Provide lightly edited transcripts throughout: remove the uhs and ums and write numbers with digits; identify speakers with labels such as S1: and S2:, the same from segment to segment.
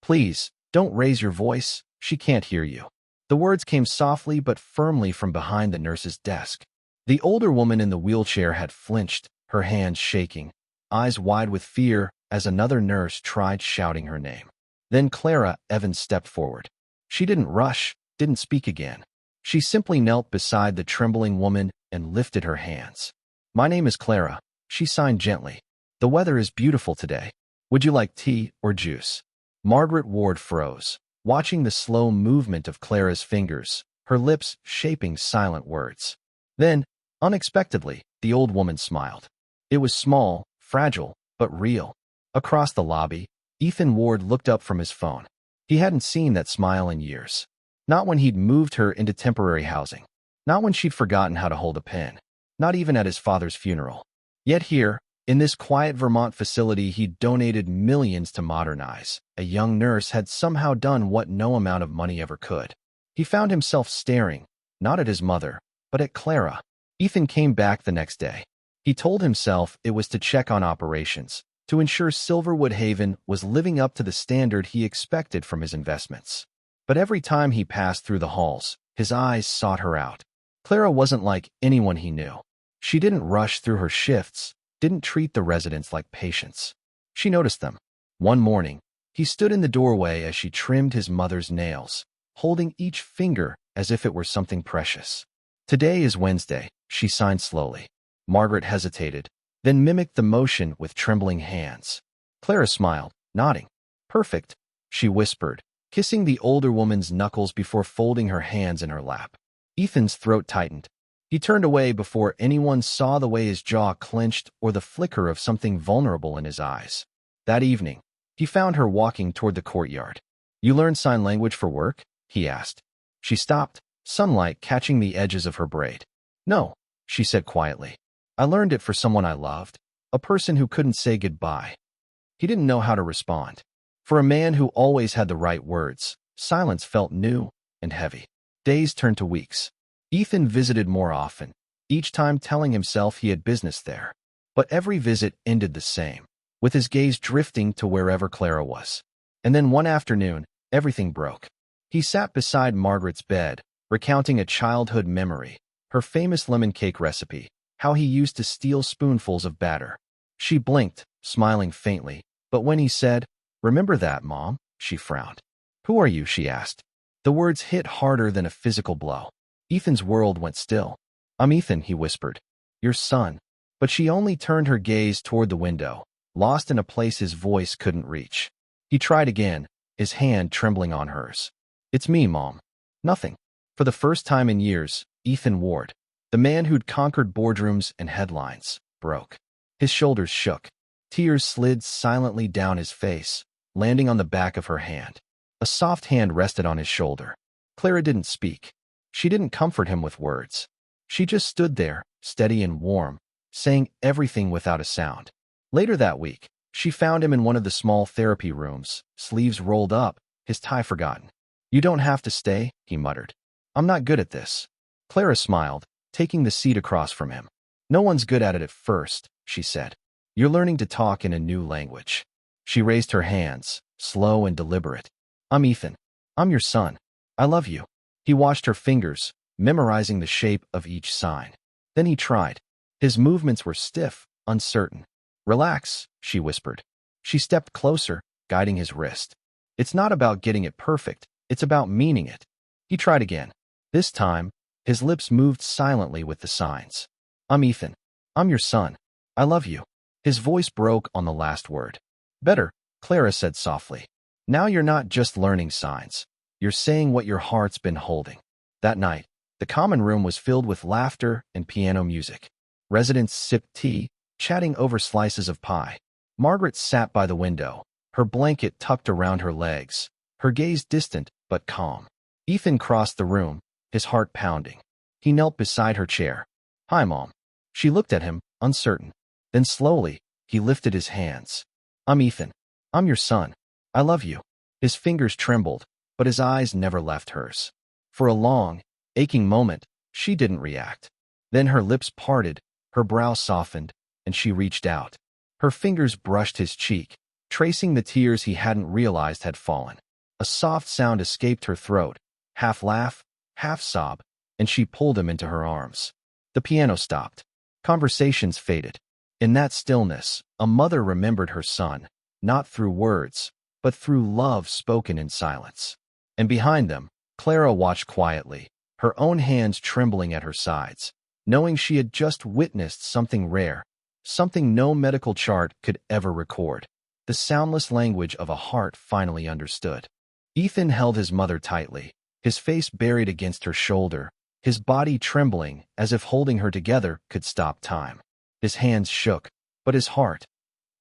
S1: Please, don't raise your voice. She can't hear you." The words came softly but firmly from behind the nurse's desk. The older woman in the wheelchair had flinched, her hands shaking, eyes wide with fear as another nurse tried shouting her name. Then Clara Evans stepped forward. She didn't rush, didn't speak again. She simply knelt beside the trembling woman and lifted her hands. "My name is Clara," she signed gently. "The weather is beautiful today. Would you like tea or juice?" Margaret Ward froze, watching the slow movement of Clara's fingers, her lips shaping silent words. Then, unexpectedly, the old woman smiled. It was small, fragile, but real. Across the lobby, Ethan Ward looked up from his phone. He hadn't seen that smile in years. Not when he'd moved her into temporary housing. Not when she'd forgotten how to hold a pen. Not even at his father's funeral. Yet here, in this quiet Vermont facility he'd donated millions to modernize, a young nurse had somehow done what no amount of money ever could. He found himself staring, not at his mother, but at Clara. Ethan came back the next day. He told himself it was to check on operations, to ensure Silverwood Haven was living up to the standard he expected from his investments. But every time he passed through the halls, his eyes sought her out. Clara wasn't like anyone he knew. She didn't rush through her shifts, didn't treat the residents like patients. She noticed them. One morning, he stood in the doorway as she trimmed his mother's nails, holding each finger as if it were something precious. "Today is Wednesday," she signed slowly. Margaret hesitated, then mimicked the motion with trembling hands. Clara smiled, nodding. "Perfect," she whispered, kissing the older woman's knuckles before folding her hands in her lap. Ethan's throat tightened. He turned away before anyone saw the way his jaw clenched or the flicker of something vulnerable in his eyes. That evening, he found her walking toward the courtyard. "You learned sign language for work?" he asked. She stopped, sunlight catching the edges of her braid. "No," she said quietly. "I learned it for someone I loved, a person who couldn't say goodbye." He didn't know how to respond. For a man who always had the right words, silence felt new and heavy. Days turned to weeks. Ethan visited more often, each time telling himself he had business there. But every visit ended the same, with his gaze drifting to wherever Clara was. And then one afternoon, everything broke. He sat beside Margaret's bed, recounting a childhood memory, her famous lemon cake recipe, how he used to steal spoonfuls of batter. She blinked, smiling faintly, but when he said, "Remember that, Mom?" she frowned. "Who are you?" she asked. The words hit harder than a physical blow. Ethan's world went still. "I'm Ethan," he whispered. "Your son." But she only turned her gaze toward the window, lost in a place his voice couldn't reach. He tried again, his hand trembling on hers. "It's me, Mom." Nothing. For the first time in years, Ethan Ward, the man who'd conquered boardrooms and headlines, broke. His shoulders shook. Tears slid silently down his face, landing on the back of her hand. A soft hand rested on his shoulder. Clara didn't speak. She didn't comfort him with words. She just stood there, steady and warm, saying everything without a sound. Later that week, she found him in one of the small therapy rooms, sleeves rolled up, his tie forgotten. "You don't have to stay," he muttered. "I'm not good at this." Clara smiled, taking the seat across from him. "No one's good at it at first," she said. "You're learning to talk in a new language." She raised her hands, slow and deliberate. "I'm Ethan. I'm your son. I love you." He watched her fingers, memorizing the shape of each sign. Then he tried. His movements were stiff, uncertain. "Relax," she whispered. She stepped closer, guiding his wrist. "It's not about getting it perfect. It's about meaning it." He tried again. This time, his lips moved silently with the signs. "I'm Ethan. I'm your son. I love you." His voice broke on the last word. "Better," Clara said softly. "Now you're not just learning signs. You're saying what your heart's been holding." That night, the common room was filled with laughter and piano music. Residents sipped tea, chatting over slices of pie. Margaret sat by the window, her blanket tucked around her legs, her gaze distant but calm. Ethan crossed the room, his heart pounding. He knelt beside her chair. "Hi, Mom." She looked at him, uncertain. Then slowly, he lifted his hands. "I'm Ethan. I'm your son. I love you." His fingers trembled, but his eyes never left hers. For a long, aching moment, she didn't react. Then her lips parted, her brow softened, and she reached out. Her fingers brushed his cheek, tracing the tears he hadn't realized had fallen. A soft sound escaped her throat, half laugh, half sob, and she pulled him into her arms. The piano stopped. Conversations faded. In that stillness, a mother remembered her son, not through words, but through love spoken in silence. And behind them, Clara watched quietly, her own hands trembling at her sides, knowing she had just witnessed something rare, something no medical chart could ever record, the soundless language of a heart finally understood. Ethan held his mother tightly, his face buried against her shoulder, his body trembling as if holding her together could stop time. His hands shook, but his heart,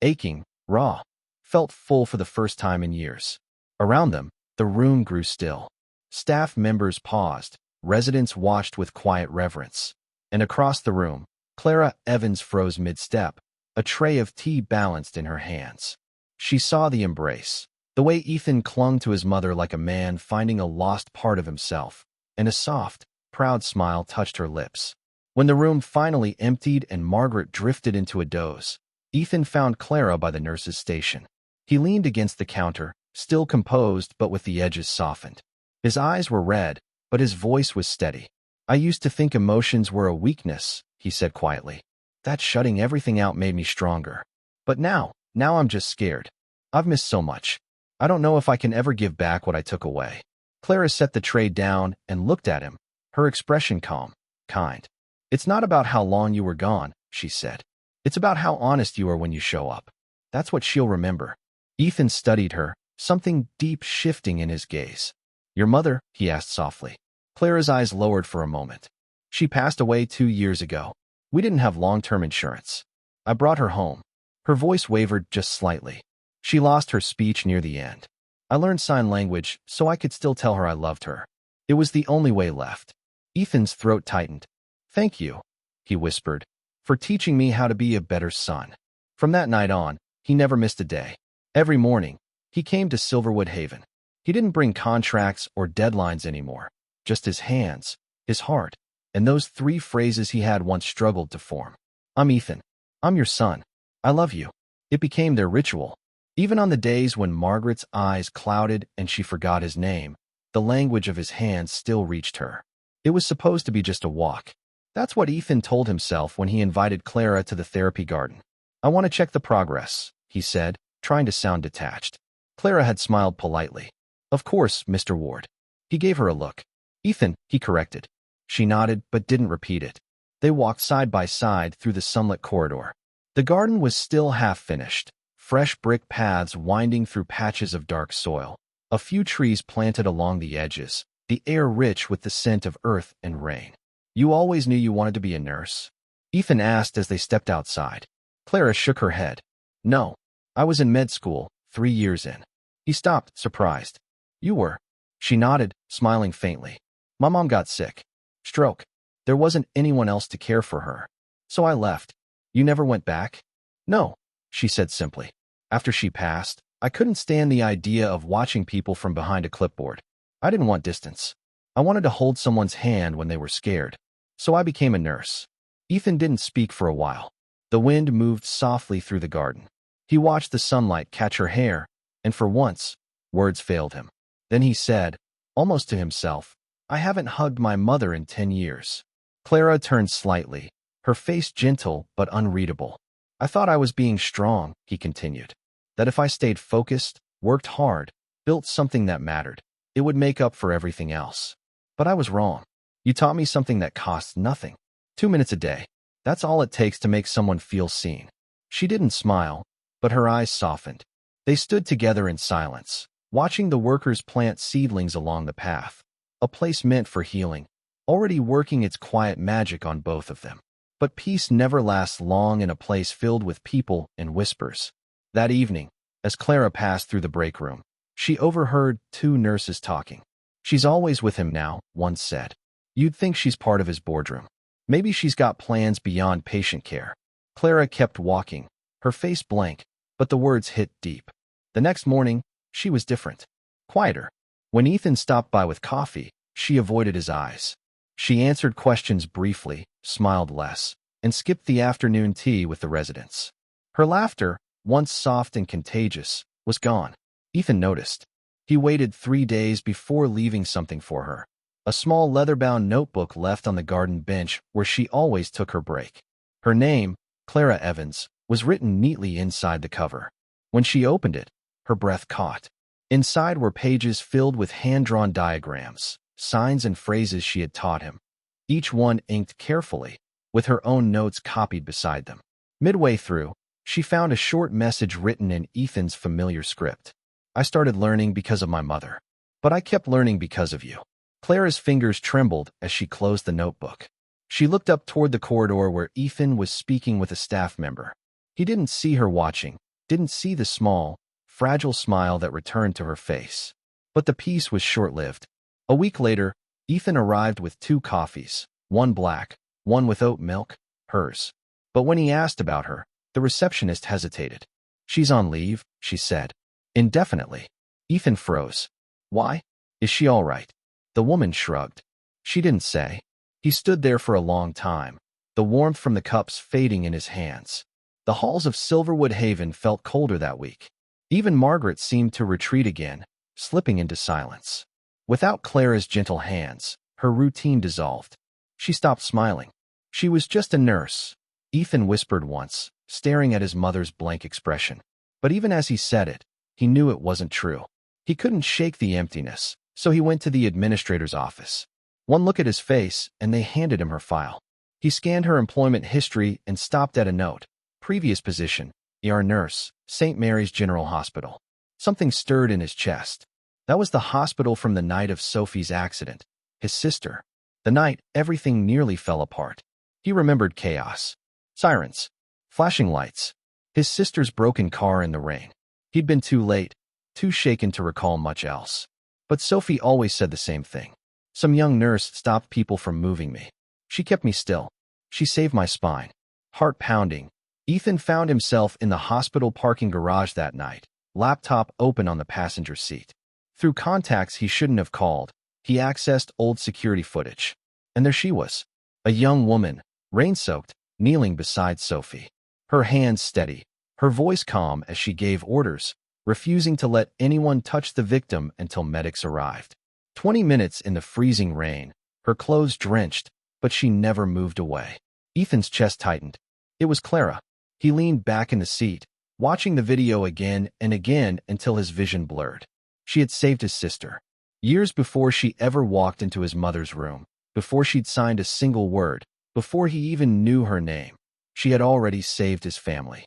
S1: aching, raw, felt full for the first time in years. Around them, the room grew still. Staff members paused, residents watched with quiet reverence. And across the room, Clara Evans froze mid-step, a tray of tea balanced in her hands. She saw the embrace, the way Ethan clung to his mother like a man finding a lost part of himself, and a soft, proud smile touched her lips. When the room finally emptied and Margaret drifted into a doze, Ethan found Clara by the nurse's station. He leaned against the counter, still composed but with the edges softened. His eyes were red, but his voice was steady. "I used to think emotions were a weakness," he said quietly. "That shutting everything out made me stronger. But now I'm just scared. I've missed so much. I don't know if I can ever give back what I took away." Clara set the tray down and looked at him, her expression calm, kind. "It's not about how long you were gone," she said. "It's about how honest you are when you show up. That's what she'll remember." Ethan studied her, something deep shifting in his gaze. "Your mother?" he asked softly. Clara's eyes lowered for a moment. "She passed away 2 years ago. We didn't have long-term insurance. I brought her home." Her voice wavered just slightly. She lost her speech near the end. "I learned sign language so I could still tell her I loved her. It was the only way left." Ethan's throat tightened. "Thank you," he whispered, "for teaching me how to be a better son." From that night on, he never missed a day. Every morning, he came to Silverwood Haven. He didn't bring contracts or deadlines anymore, just his hands, his heart, and those 3 phrases he had once struggled to form. "I'm Ethan. I'm your son. I love you." It became their ritual. Even on the days when Margaret's eyes clouded and she forgot his name, the language of his hands still reached her. It was supposed to be just a walk. That's what Ethan told himself when he invited Clara to the therapy garden. "I want to check the progress," he said, trying to sound detached. Clara had smiled politely. "Of course, Mr. Ward." He gave her a look. "Ethan," he corrected. She nodded but didn't repeat it. They walked side by side through the sunlit corridor. The garden was still half finished, fresh brick paths winding through patches of dark soil, a few trees planted along the edges, the air rich with the scent of earth and rain. "You always knew you wanted to be a nurse?" Ethan asked as they stepped outside. Clara shook her head. "No, I was in med school, 3 years in." He stopped, surprised. "You were?" She nodded, smiling faintly. "My mom got sick. Stroke. There wasn't anyone else to care for her. So I left." "You never went back?" "No," she said simply. "After she passed, I couldn't stand the idea of watching people from behind a clipboard. I didn't want distance. I wanted to hold someone's hand when they were scared. So I became a nurse." Ethan didn't speak for a while. The wind moved softly through the garden. He watched the sunlight catch her hair, and for once, words failed him. Then he said, almost to himself, "I haven't hugged my mother in 10 years." Clara turned slightly, her face gentle but unreadable. "I thought I was being strong," he continued. "That if I stayed focused, worked hard, built something that mattered, it would make up for everything else. But I was wrong. You taught me something that costs nothing. 2 minutes a day. That's all it takes to make someone feel seen." She didn't smile, but her eyes softened. They stood together in silence, watching the workers plant seedlings along the path, a place meant for healing, already working its quiet magic on both of them. But peace never lasts long in a place filled with people and whispers. That evening, as Clara passed through the break room, she overheard 2 nurses talking. "She's always with him now," one said. "You'd think she's part of his boardroom. Maybe she's got plans beyond patient care." Clara kept walking, her face blank, but the words hit deep. The next morning, she was different, quieter. When Ethan stopped by with coffee, she avoided his eyes. She answered questions briefly, smiled less, and skipped the afternoon tea with the residents. Her laughter, once soft and contagious, was gone. Ethan noticed. He waited 3 days before leaving something for her. A small leather-bound notebook left on the garden bench where she always took her break. Her name, Clara Evans, was written neatly inside the cover. When she opened it, her breath caught. Inside were pages filled with hand-drawn diagrams, signs and phrases she had taught him, each one inked carefully, with her own notes copied beside them. Midway through, she found a short message written in Ethan's familiar script. I started learning because of my mother, but I kept learning because of you. Clara's fingers trembled as she closed the notebook. She looked up toward the corridor where Ethan was speaking with a staff member. He didn't see her watching, didn't see the small, fragile smile that returned to her face. But the peace was short-lived. A week later, Ethan arrived with 2 coffees, one black, one with oat milk, hers. But when he asked about her, the receptionist hesitated. She's on leave, she said. Indefinitely. Ethan froze. Why? Is she all right? The woman shrugged. She didn't say. He stood there for a long time, the warmth from the cups fading in his hands. The halls of Silverwood Haven felt colder that week. Even Margaret seemed to retreat again, slipping into silence. Without Clara's gentle hands, her routine dissolved. She stopped smiling. She was just a nurse, Ethan whispered once, staring at his mother's blank expression. But even as he said it, he knew it wasn't true. He couldn't shake the emptiness, so he went to the administrator's office. One look at his face, and they handed him her file. He scanned her employment history and stopped at a note. Previous position, ER nurse, St. Mary's General Hospital. Something stirred in his chest. That was the hospital from the night of Sophie's accident. His sister. The night everything nearly fell apart. He remembered chaos. Sirens. Flashing lights. His sister's broken car in the rain. He'd been too late, too shaken to recall much else. But Sophie always said the same thing. Some young nurse stopped people from moving me. She kept me still. She saved my spine. Heart pounding. Ethan found himself in the hospital parking garage that night, laptop open on the passenger seat. Through contacts he shouldn't have called, he accessed old security footage. And there she was, a young woman, rain-soaked, kneeling beside Sophie. Her hands steady, her voice calm as she gave orders, refusing to let anyone touch the victim until medics arrived. 20 minutes in the freezing rain, her clothes drenched, but she never moved away. Ethan's chest tightened. It was Clara. He leaned back in the seat, watching the video again and again until his vision blurred. She had saved his sister. Years before she ever walked into his mother's room, before she'd signed a single word, before he even knew her name, she had already saved his family.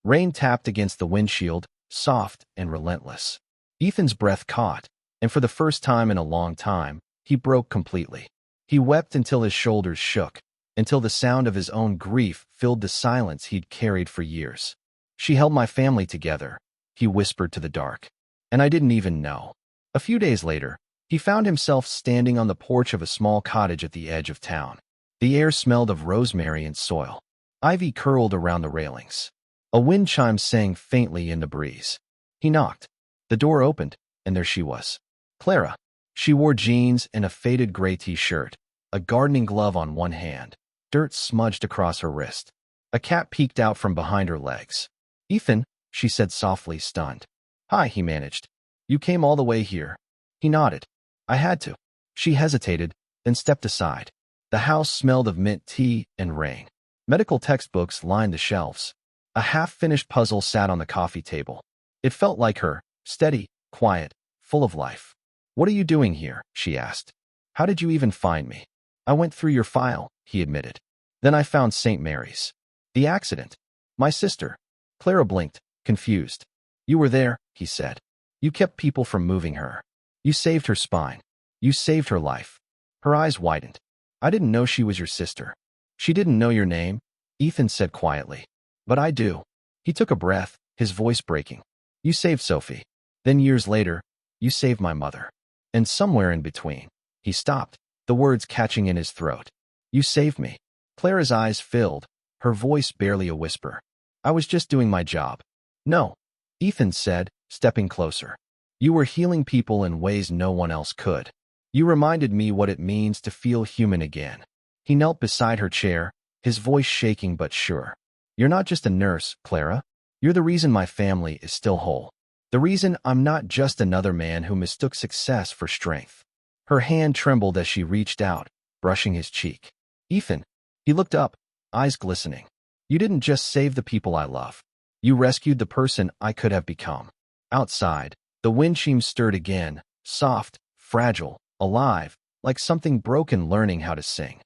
S1: Rain tapped against the windshield, soft and relentless. Ethan's breath caught, and for the first time in a long time, he broke completely. He wept until his shoulders shook, until the sound of his own grief filled the silence he'd carried for years. She held my family together, he whispered to the dark. And I didn't even know. A few days later, he found himself standing on the porch of a small cottage at the edge of town. The air smelled of rosemary and soil. Ivy curled around the railings. A wind chime sang faintly in the breeze. He knocked. The door opened, and there she was. Clara. She wore jeans and a faded gray t-shirt, a gardening glove on one hand, dirt smudged across her wrist. A cat peeked out from behind her legs. Ethan, she said softly, stunned. Hi, he managed. You came all the way here. He nodded. I had to. She hesitated, then stepped aside. The house smelled of mint tea and rain. Medical textbooks lined the shelves. A half-finished puzzle sat on the coffee table. It felt like her, steady, quiet, full of life. What are you doing here? She asked. How did you even find me? I went through your file, he admitted. Then I found St. Mary's. The accident. My sister. Clara blinked, confused. You were there, he said. You kept people from moving her. You saved her spine. You saved her life. Her eyes widened. I didn't know she was your sister. She didn't know your name, Ethan said quietly. But I do. He took a breath, his voice breaking. You saved Sophie. Then years later, you saved my mother. And somewhere in between, he stopped, the words catching in his throat. You saved me. Clara's eyes filled, her voice barely a whisper. I was just doing my job. No, Ethan said, stepping closer. You were healing people in ways no one else could. You reminded me what it means to feel human again. He knelt beside her chair, his voice shaking but sure. You're not just a nurse, Clara. You're the reason my family is still whole. The reason I'm not just another man who mistook success for strength. Her hand trembled as she reached out, brushing his cheek. Ethan. He looked up, eyes glistening. You didn't just save the people I love. You rescued the person I could have become. Outside, the wind chimes stirred again, soft, fragile, alive, like something broken learning how to sing.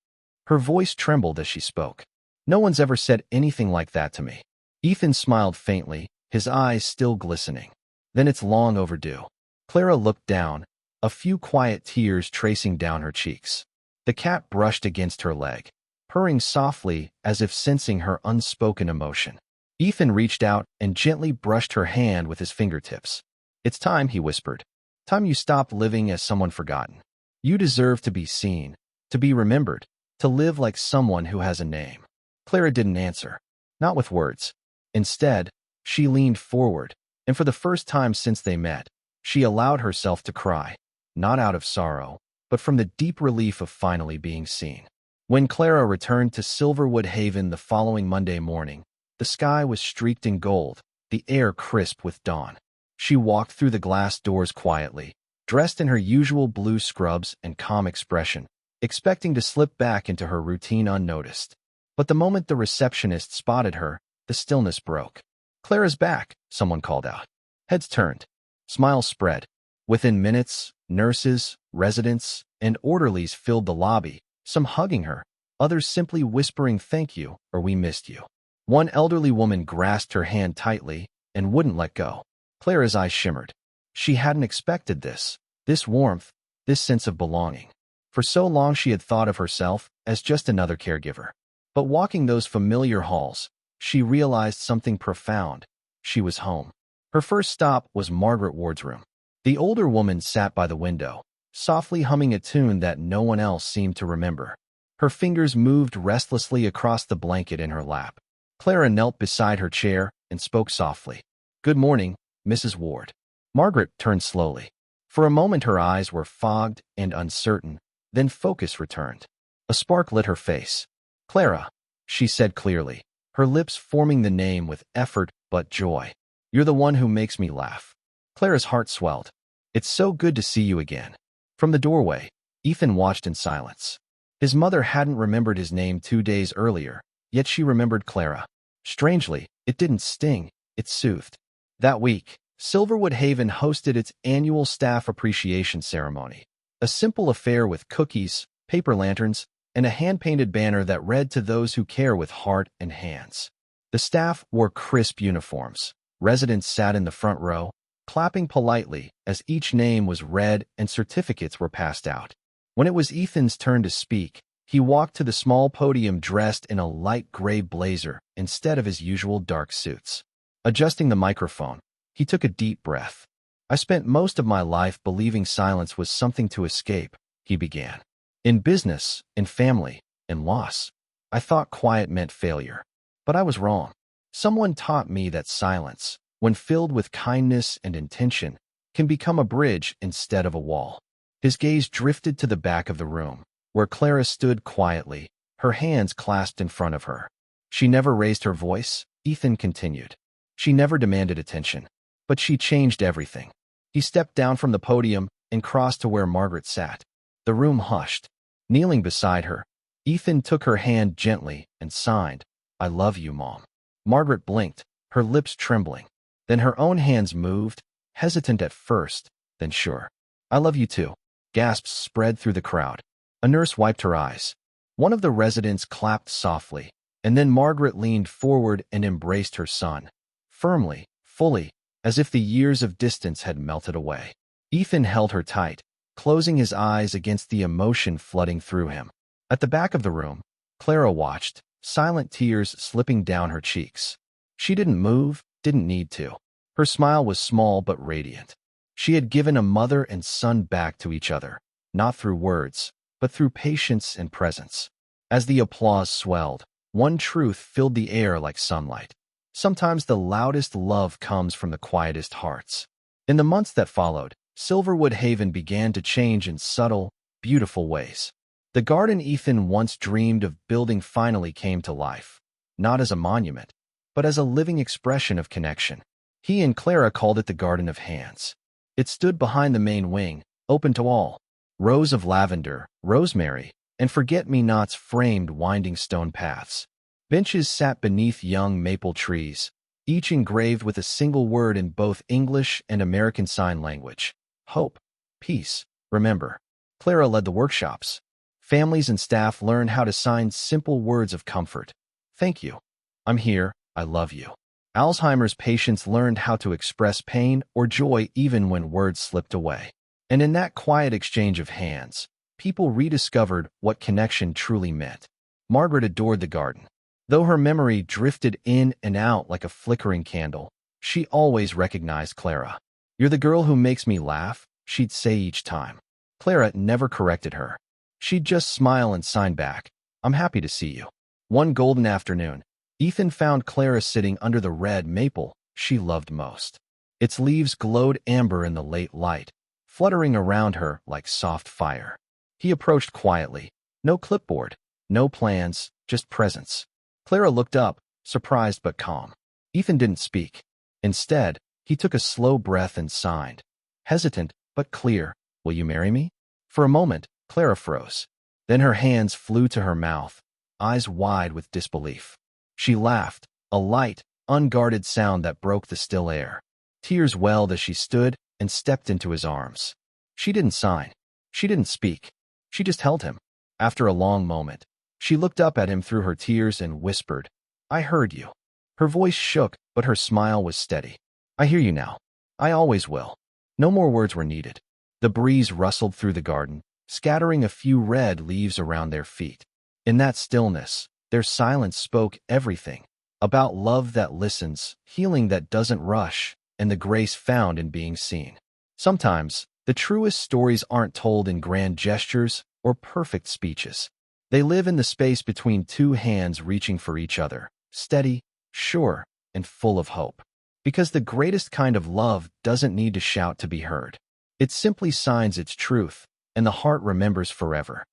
S1: Her voice trembled as she spoke. No one's ever said anything like that to me. Ethan smiled faintly, his eyes still glistening. Then it's long overdue. Clara looked down, a few quiet tears tracing down her cheeks. The cat brushed against her leg, purring softly as if sensing her unspoken emotion. Ethan reached out and gently brushed her hand with his fingertips. It's time, he whispered. Time you stopped living as someone forgotten. You deserve to be seen, to be remembered, to live like someone who has a name. Clara didn't answer, not with words. Instead, she leaned forward, and for the first time since they met, she allowed herself to cry, not out of sorrow, but from the deep relief of finally being seen. When Clara returned to Silverwood Haven the following Monday morning, the sky was streaked in gold, the air crisp with dawn. She walked through the glass doors quietly, dressed in her usual blue scrubs and calm expression, expecting to slip back into her routine unnoticed. But the moment the receptionist spotted her, the stillness broke. Clara's back, someone called out. Heads turned. Smiles spread. Within minutes, nurses, residents, and orderlies filled the lobby, some hugging her, others simply whispering thank you or we missed you. One elderly woman grasped her hand tightly and wouldn't let go. Clara's eyes shimmered. She hadn't expected this warmth, this sense of belonging. For so long she had thought of herself as just another caregiver. But walking those familiar halls, she realized something profound. She was home. Her first stop was Margaret Ward's room. The older woman sat by the window, softly humming a tune that no one else seemed to remember. Her fingers moved restlessly across the blanket in her lap. Clara knelt beside her chair and spoke softly. Good morning, Mrs. Ward. Margaret turned slowly. For a moment her eyes were fogged and uncertain, then focus returned. A spark lit her face. Clara, she said clearly, her lips forming the name with effort but joy. You're the one who makes me laugh. Clara's heart swelled. It's so good to see you again. From the doorway, Ethan watched in silence. His mother hadn't remembered his name 2 days earlier, yet she remembered Clara. Strangely, it didn't sting, it soothed. That week, Silverwood Haven hosted its annual staff appreciation ceremony. A simple affair with cookies, paper lanterns, and a hand-painted banner that read to those who care with heart and hands. The staff wore crisp uniforms. Residents sat in the front row, clapping politely as each name was read and certificates were passed out. When it was Ethan's turn to speak, he walked to the small podium dressed in a light gray blazer instead of his usual dark suits. Adjusting the microphone, he took a deep breath. I spent most of my life believing silence was something to escape, he began. In business, in family, in loss. I thought quiet meant failure. But I was wrong. Someone taught me that silence, when filled with kindness and intention, can become a bridge instead of a wall. His gaze drifted to the back of the room, where Clara stood quietly, her hands clasped in front of her. She never raised her voice, Ethan continued. She never demanded attention. But she changed everything. He stepped down from the podium and crossed to where Margaret sat. The room hushed. Kneeling beside her, Ethan took her hand gently and signed, I love you, Mom. Margaret blinked, her lips trembling. Then her own hands moved, hesitant at first, then sure. I love you too. Gasps spread through the crowd. A nurse wiped her eyes. One of the residents clapped softly, and then Margaret leaned forward and embraced her son. Firmly, fully, as if the years of distance had melted away. Ethan held her tight, closing his eyes against the emotion flooding through him. At the back of the room, Clara watched, silent tears slipping down her cheeks. She didn't move, didn't need to. Her smile was small but radiant. She had given a mother and son back to each other, not through words, but through patience and presence. As the applause swelled, one truth filled the air like sunlight. Sometimes the loudest love comes from the quietest hearts. In the months that followed, Silverwood Haven began to change in subtle, beautiful ways. The garden Ethan once dreamed of building finally came to life, not as a monument, but as a living expression of connection. He and Clara called it the Garden of Hands. It stood behind the main wing, open to all. Rows of lavender, rosemary, and forget-me-nots framed winding stone paths. Benches sat beneath young maple trees, each engraved with a single word in both English and American Sign Language. Hope, peace, remember. Clara led the workshops. Families and staff learned how to sign simple words of comfort. Thank you. I'm here. I love you. Alzheimer's patients learned how to express pain or joy even when words slipped away. And in that quiet exchange of hands, people rediscovered what connection truly meant. Margaret adored the garden. Though her memory drifted in and out like a flickering candle, she always recognized Clara. "You're the girl who makes me laugh," she'd say each time. Clara never corrected her. She'd just smile and sign back, "I'm happy to see you." One golden afternoon, Ethan found Clara sitting under the red maple she loved most. Its leaves glowed amber in the late light, fluttering around her like soft fire. He approached quietly. No clipboard, no plans, just presence. Clara looked up, surprised but calm. Ethan didn't speak. Instead, he took a slow breath and signed. Hesitant but clear, "Will you marry me?" For a moment, Clara froze. Then her hands flew to her mouth, eyes wide with disbelief. She laughed, a light, unguarded sound that broke the still air. Tears welled as she stood and stepped into his arms. She didn't sign. She didn't speak. She just held him. After a long moment, she looked up at him through her tears and whispered, "I heard you." Her voice shook, but her smile was steady. "I hear you now. I always will." No more words were needed. The breeze rustled through the garden, scattering a few red leaves around their feet. In that stillness, their silence spoke everything. About love that listens, healing that doesn't rush, and the grace found in being seen. Sometimes, the truest stories aren't told in grand gestures or perfect speeches. They live in the space between two hands reaching for each other, steady, sure, and full of hope. Because the greatest kind of love doesn't need to shout to be heard. It simply signs its truth, and the heart remembers forever.